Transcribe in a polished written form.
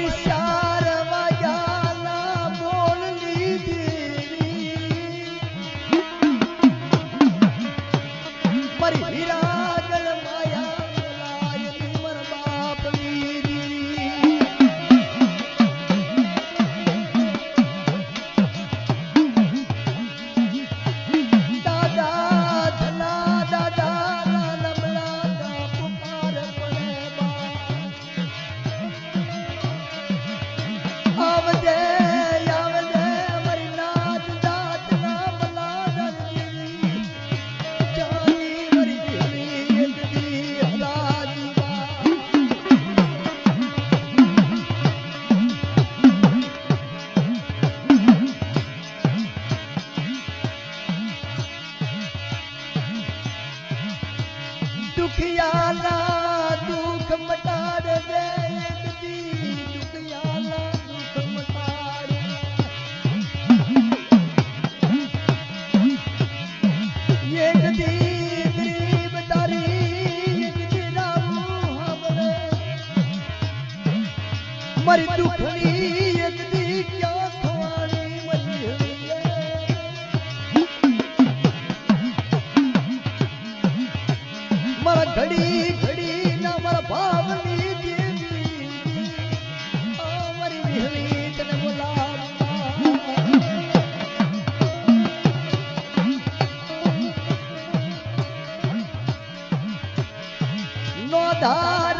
મારી ચાર વાગ્યાના બોલ લીધી મારી હીરાગલ માયા લાયની મર બાપ લીધી દાદા ધલા દાદા નમલા કા પુકાર પડે બા આવજે આવજે મારી નાચ દાત ના મલા દરજી જાની મારી દિલી એક દી હરાજી બા દુખિયાના દુઃખ મટાડે દે એક દી દુખિયાના દુઃખ મટાડે એક દી ગરીબ તારી એક દી રાવું હમરે મારી દુખની એક દી ક્યાં થવાની મળી મારા ઘડી ઘડી ના મારા ભાવની દેવી મારી વિહળી તને બોલાવવા નો ધા